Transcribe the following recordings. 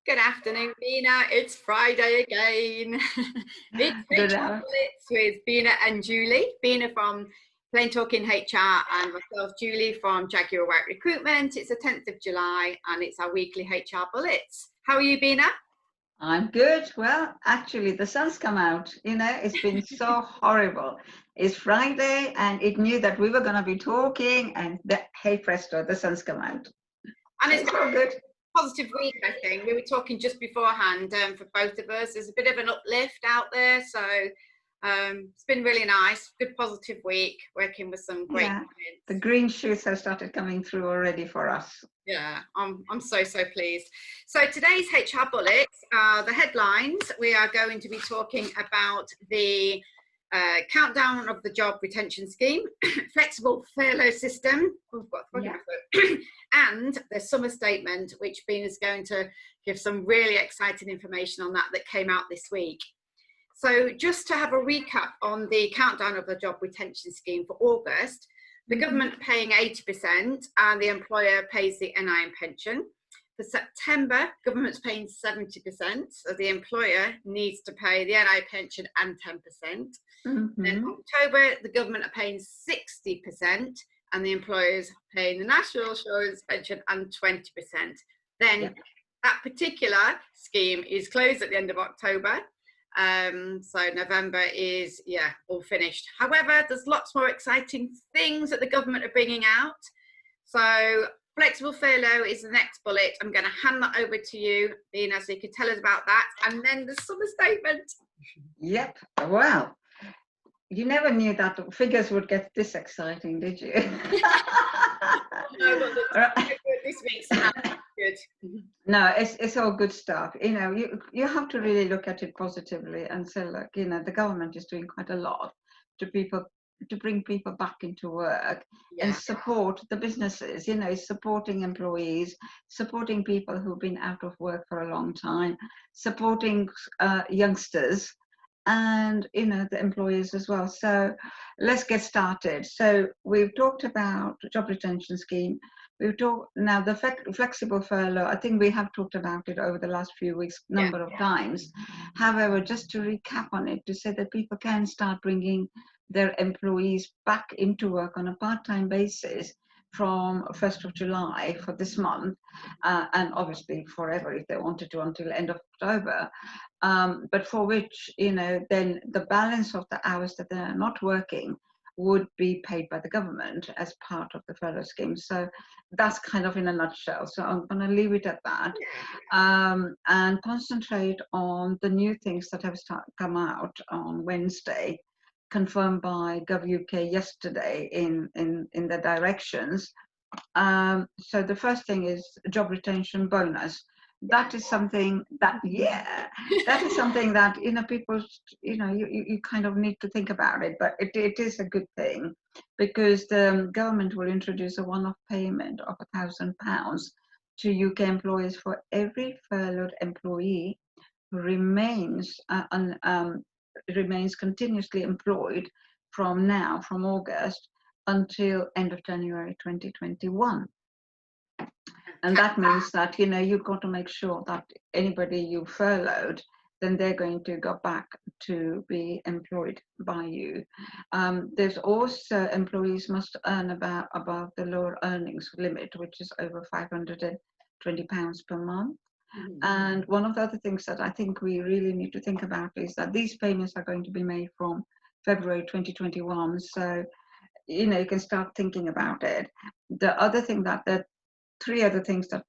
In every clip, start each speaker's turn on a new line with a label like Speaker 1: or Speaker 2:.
Speaker 1: Good afternoon, Bina. It's Friday again. It's
Speaker 2: Good
Speaker 1: HR Blitz with Bina and Julie. Bina from Plain Talking HR and myself, Julie from Jaguar White Recruitment. It's the 10th of July and it's our weekly HR Blitz. How are you, Bina?
Speaker 2: I'm good. Well, actually, the sun's come out. It's been so horrible. It's Friday and it knew that we were going to be talking and hey presto, the sun's come out.
Speaker 1: And it's
Speaker 2: so good.
Speaker 1: Positive week, I think. We were talking just beforehand for both of us. There's a bit of an uplift out there, so it's been really nice. Good positive week, working with some great clients.
Speaker 2: The green shoots have started coming through already for us.
Speaker 1: Yeah, I'm so pleased. So today's HR bullets are the headlines. We are going to be talking about the countdown of the job retention scheme, flexible furlough system, and the summer statement, which Bina's going to give some really exciting information on that came out this week. So just to have a recap on the countdown of the job retention scheme for August, the government paying 80% and the employer pays the NI and pension. For September, government's paying 70%, so the employer needs to pay the NI pension and 10%. Then October, the government are paying 60% and the employers paying the national insurance pension and 20%. Then that particular scheme is closed at the end of October. So November is, all finished. However, there's lots more exciting things that the government are bringing out. So flexible furlough is the next bullet. I'm going to hand that over to you, Bina, so you can tell us about that. And then the summer statement.
Speaker 2: Yep. Well, you never knew that figures would get this exciting, did you?
Speaker 1: No, but this week's good.
Speaker 2: No, it's all good stuff. You have to really look at it positively and say, look, the government is doing quite a lot to bring people back into work and support the businesses, supporting employees, supporting people who've been out of work for a long time, supporting youngsters and, the employees as well. So let's get started. So we've talked about the job retention scheme. We've talked now the flexible furlough. I think we have talked about it over the last few weeks, number of times. However, just to recap on it, to say that people can start bringing their employees back into work on a part-time basis from 1st of July for this month, and obviously forever if they wanted to until end of October, but for which, then the balance of the hours that they're not working would be paid by the government as part of the furlough scheme. So that's kind of in a nutshell. So I'm going to leave it at that, and concentrate on the new things that have come out on Wednesday, confirmed by GovUK yesterday in the directions. So the first thing is job retention bonus. That is something that people, you kind of need to think about it, but it is a good thing because the government will introduce a one-off payment of £1,000 to UK employees for every furloughed employee who remains continuously employed from August until end of January 2021. And that means that, you've got to make sure that anybody you furloughed, then they're going to go back to be employed by you. There's also employees must earn above the lower earnings limit, which is over £520 per month. And one of the other things that I think we really need to think about is that these payments are going to be made from February 2021. So, you can start thinking about it. The other thing three other things that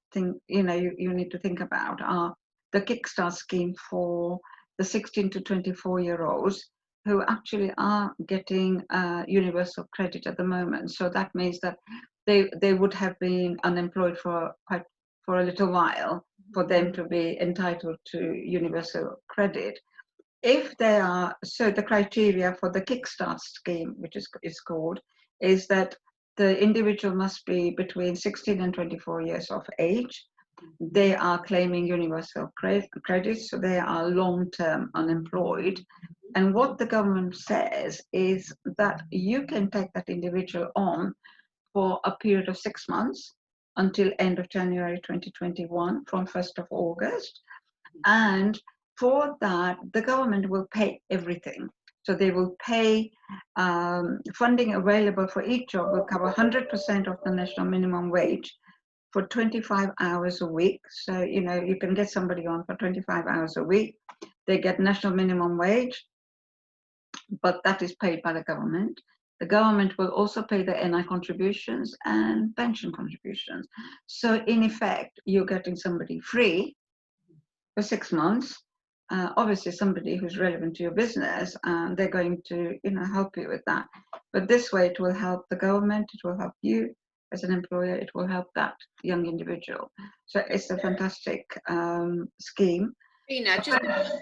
Speaker 2: you need to think about are the Kickstart scheme for the 16 to 24-year-olds who actually are getting universal credit at the moment. So that means that they would have been unemployed for a little while for them to be entitled to universal credit. If they are, so the criteria for the Kickstart scheme, which is called, is that the individual must be between 16 and 24 years of age. They are claiming universal credit, so they are long-term unemployed. And what the government says is that you can take that individual on for a period of 6 months until end of January 2021 from 1st of August. And for that, the government will pay everything. So they will pay funding available for each job will cover 100% of the national minimum wage for 25 hours a week. So, you know, you can get somebody on for 25 hours a week. They get national minimum wage, but that is paid by the government. The government will also pay the NI contributions and pension contributions. So in effect, you're getting somebody free for 6 months. Obviously somebody who's relevant to your business, and they're going to, you know, help you with that. But this way it will help the government, it will help you as an employer, it will help that young individual. So it's a fantastic scheme.
Speaker 1: Bina, just to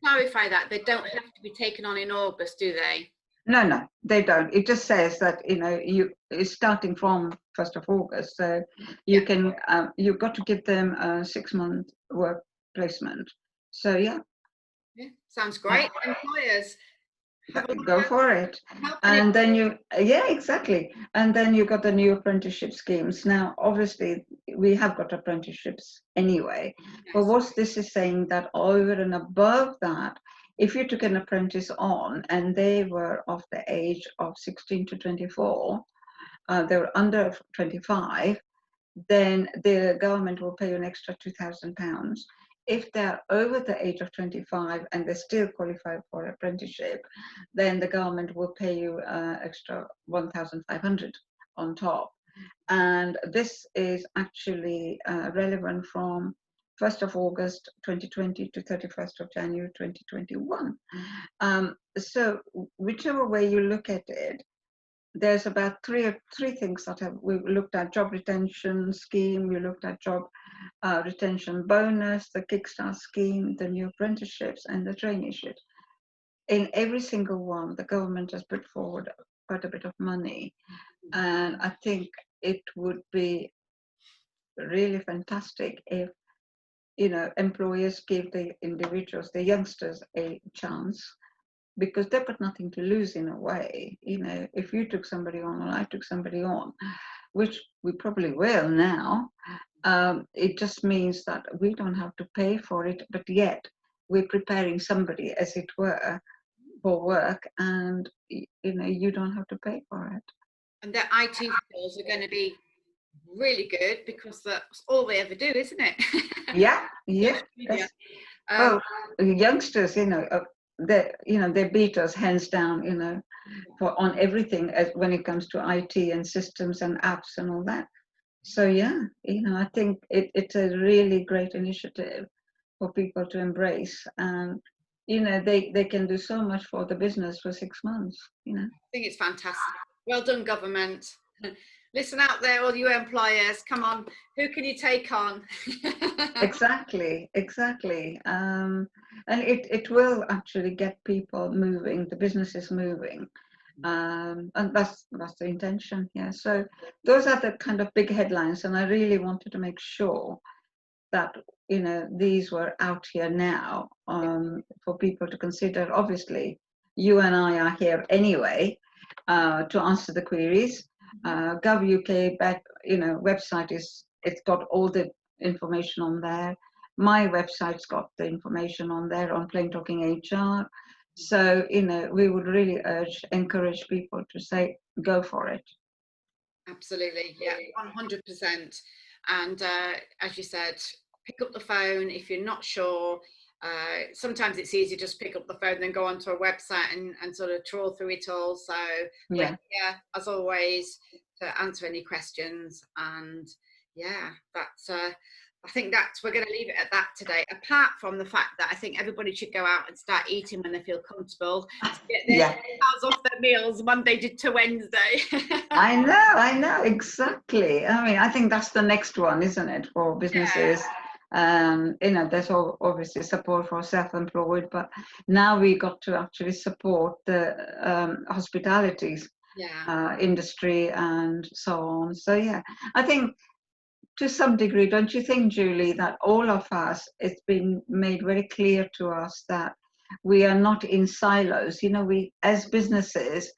Speaker 1: clarify that, they don't have to be taken on in August, do they?
Speaker 2: No, they don't. It just says that, you know, it's starting from 1st of August. So you can, you've got to give them a 6-month work placement. So yeah.
Speaker 1: Sounds great. Employers,
Speaker 2: go for it. And then exactly. And then you got the new apprenticeship schemes. Now, obviously, we have got apprenticeships anyway. Yes. But what this is saying that over and above that, if you took an apprentice on and they were of the age of 16 to 24, they were under 25, then the government will pay you an extra £2,000. If they're over the age of 25 and they still qualify for apprenticeship, then the government will pay you extra 1,500 on top. And this is actually relevant from 1st of August 2020 to 31st of January 2021. So whichever way you look at it, there's about three things that we've looked at: job retention scheme, we looked at job retention bonus, the Kickstart scheme, the new apprenticeships, and the traineeships. In every single one, the government has put forward quite a bit of money, and I think it would be really fantastic if, you know, employers give the individuals, the youngsters, a chance, because they've got nothing to lose in a way. You know, if you took somebody on or I took somebody on, which we probably will now, it just means that we don't have to pay for it, but yet we're preparing somebody, as it were, for work, and, you know, you don't have to pay for it.
Speaker 1: And their IT skills are going to be really good, because that's all they ever do, isn't it?
Speaker 2: Yeah. Well, youngsters, you know, they beat us hands down, you know, on everything when it comes to IT and systems and apps and all that. So yeah, you know, I think it's a really great initiative for people to embrace, and, you know, they can do so much for the business for 6 months, you know.
Speaker 1: I think it's fantastic. Well done, government. Listen out there, all you employers, come on, who can you take on?
Speaker 2: Exactly. And it will actually get people moving, the businesses moving. And that's the intention. Yeah. So those are the kind of big headlines, and I really wanted to make sure that, you know, these were out here now for people to consider. Obviously, you and I are here anyway to answer the queries. Gov.uk, you know, website it's got all the information on there. My website's got the information on there on Plain Talking HR. So, you know, we would really encourage people to say, go for it.
Speaker 1: Absolutely, yeah, 100%. And as you said, pick up the phone if you're not sure. Sometimes it's easy just pick up the phone, then go onto a website and sort of trawl through it all. So yeah, as always, to answer any questions. And yeah, that's I think we're going to leave it at that today, apart from the fact that I think everybody should go out and start eating when they feel comfortable, to get their hours off their meals Monday to Wednesday.
Speaker 2: I know, exactly. I mean, I think that's the next one, isn't it, for businesses? You know, there's obviously support for self-employed, but now we got to actually support the hospitality industry and so on. So yeah, I think to some degree, don't you think, Julie, that all of us, it's been made very clear to us that we are not in silos. You know, we as businesses,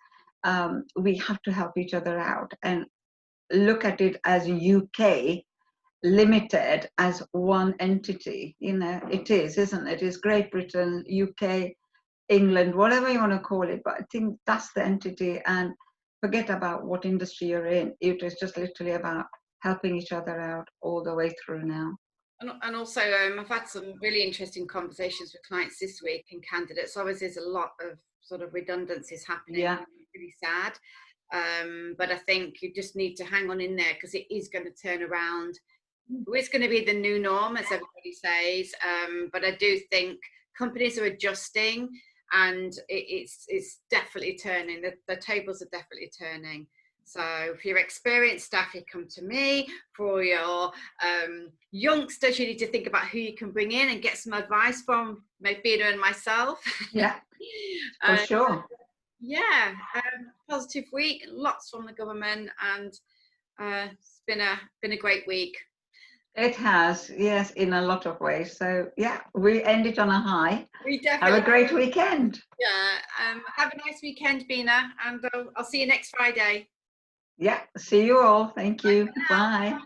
Speaker 2: we have to help each other out. And look at it as UK limited as one entity. You know, it is, isn't it? It's Great Britain, UK, England, whatever you want to call it. But I think that's the entity, and forget about what industry you're in. It is just literally about helping each other out all the way through now.
Speaker 1: And also, I've had some really interesting conversations with clients this week and candidates. Obviously, there's a lot of sort of redundancies happening.
Speaker 2: Yeah.
Speaker 1: It's really sad. But I think you just need to hang on in there, because it is going to turn around. It's going to be the new norm, as everybody says. But I do think companies are adjusting, and it's definitely turning. The tables are definitely turning. So for your experienced staff, you come to me. For your youngsters, you need to think about who you can bring in and get some advice from Bina and myself.
Speaker 2: Yeah, for sure.
Speaker 1: Yeah, positive week, lots from the government, and it's been a great week.
Speaker 2: It has, yes, in a lot of ways. So yeah, we end it on a high.
Speaker 1: We definitely
Speaker 2: have a great weekend.
Speaker 1: Yeah, have a nice weekend, Bina, and I'll see you next Friday.
Speaker 2: Yeah, see you all. Thank you. Bye.